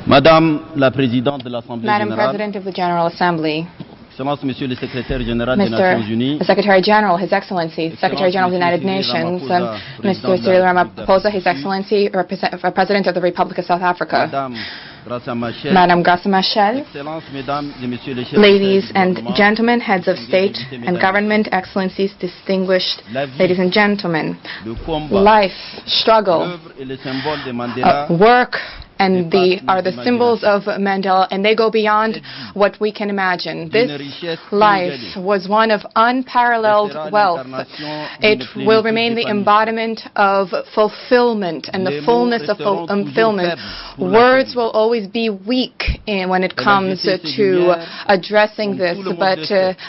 Madame la Présidente de l'Assemblée Madam Générale, President of the General Assembly, Excellence Monsieur le Secrétaire Général des Nations Unies, Mr. Secretary General, His Excellency, Secretary General of the United Nations, Mr. Cyril Ramaphosa, His Excellency, President of the Republic of South Africa, Madame Graça Machel, ladies and gentlemen, heads of state and government, excellencies, distinguished ladies and gentlemen, life, struggle, work, and are the symbols of Mandela, and they go beyond what we can imagine. This life was one of unparalleled wealth. It will remain the embodiment of fulfillment and the fullness of fulfillment. Words will always be weak when it comes to addressing this, but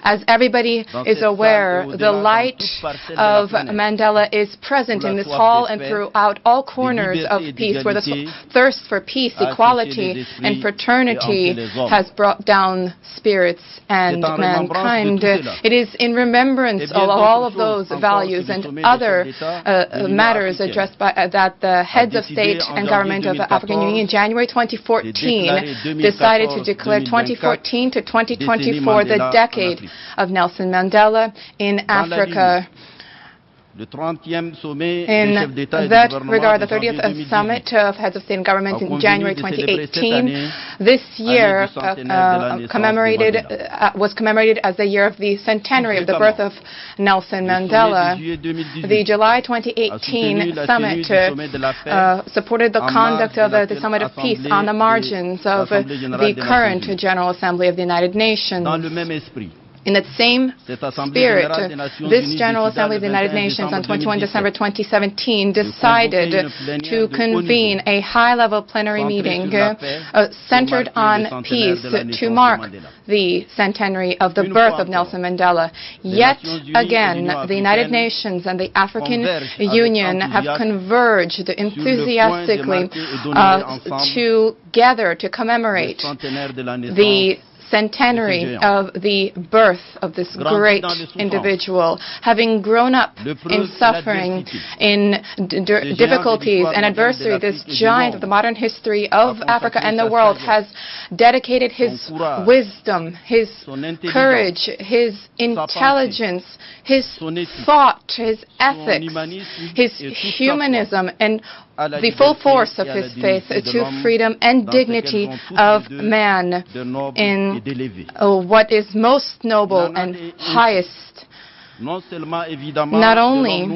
as everybody is aware, the light of Mandela is present in this hall and throughout all corners of peace, where the thirst for peace, equality, and fraternity has brought down spirits and mankind. It is in remembrance of all of those values and other matters addressed by that the heads of state and government of the African Union in January 2014 decided to declare 2014 to 2024 the decade of Nelson Mandela in Africa. In that regard, the 30th Summit of Heads of State and Government in January 2018, this year was commemorated as the year of the centenary of the birth of Nelson Mandela. The July 2018 Summit supported the conduct of the Summit of Peace on the margins of the current General Assembly of the United Nations. In that same spirit, this General Assembly of the United Nations on 21 December 2017 decided to convene a high-level plenary meeting centered on peace to mark the centenary of the birth of Nelson Mandela. Yet again, the United Nations and the African Union have converged enthusiastically together to commemorate the centenary of the birth of this great individual. Having grown up in suffering, in difficulties and adversity, this giant of the modern history of Africa and the world has dedicated his wisdom, his courage, his intelligence, his thought, his ethics, his humanism, and the full force of his faith to freedom and dignity of man in what is most noble and highest. Not only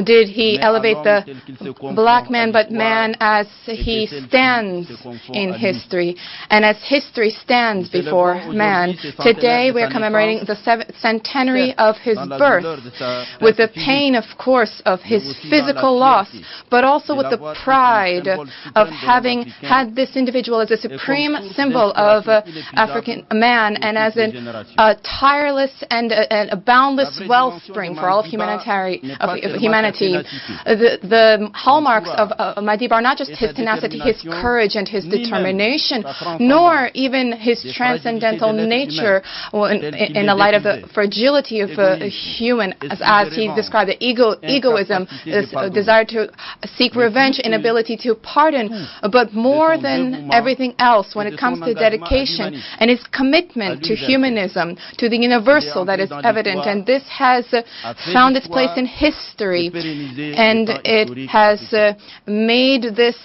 did he elevate the black man, but man as he stands in history, and as history stands before man. Today we are commemorating the centenary of his birth, with the pain, of course, of his physical loss, but also with the pride of having had this individual as a supreme symbol of African man, and as a tireless and a boundless wellspring for all of humanity. The hallmarks of Madiba are not just his tenacity, his courage, and his determination, nor even his transcendental nature in the light of the fragility of human, as he described the egoism, this desire to seek revenge, inability to pardon, but more than everything else, when it comes to dedication and his commitment to humanism, to the universal that is evident. And this has found its place in history, and it has made this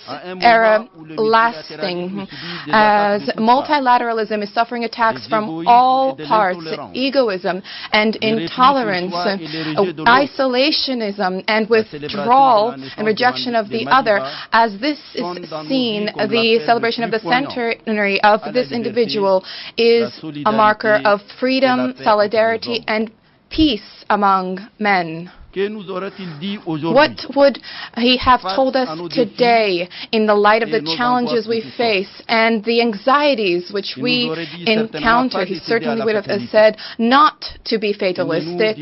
era lasting. As multilateralism is suffering attacks from all parts, egoism and intolerance, isolationism and withdrawal and rejection of the other, as this is seen, the celebration of the centenary of this individual is a marker of freedom, solidarity, and peace among men. What would he have told us today in the light of the challenges we face and the anxieties which we encounter? He certainly would have said not to be fatalistic.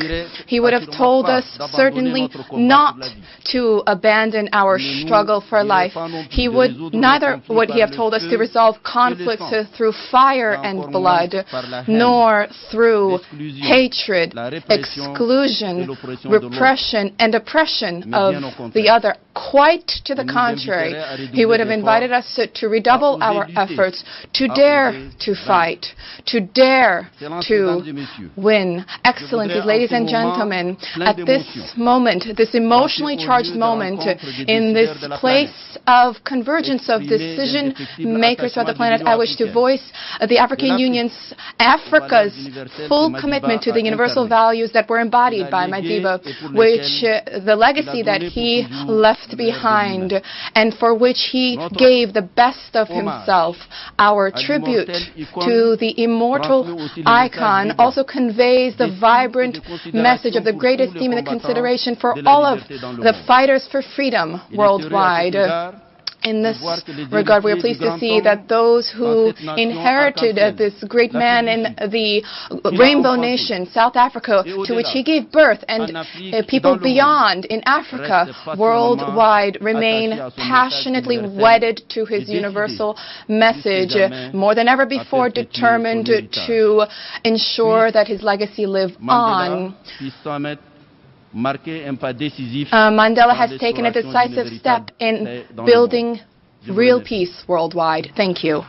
He would have told us certainly not to abandon our struggle for life. Neither would he have told us to resolve conflicts through fire and blood, nor through hatred, exclusion, repression, and oppression of the other Quite to the contrary, he would have invited us to redouble our efforts, to dare to fight, to dare to win. Excellencies, ladies and gentlemen, at this moment, this emotionally charged moment, in this place of convergence of decision makers throughout the planet, I wish to voice the African Union's, Africa's full commitment to the universal values that were embodied by Madiba, which the legacy that he left behind and for which he gave the best of himself. Our tribute to the immortal icon also conveys the vibrant message of the greatest esteem and the consideration for all of the fighters for freedom worldwide. In this regard, we are pleased to see that those who inherited this great man in the Rainbow Nation, South Africa, to which he gave birth, and people beyond in Africa, worldwide, remain passionately wedded to his universal message, more than ever before determined to ensure that his legacy live on. Mandela has taken a decisive step in building real peace worldwide. Thank you.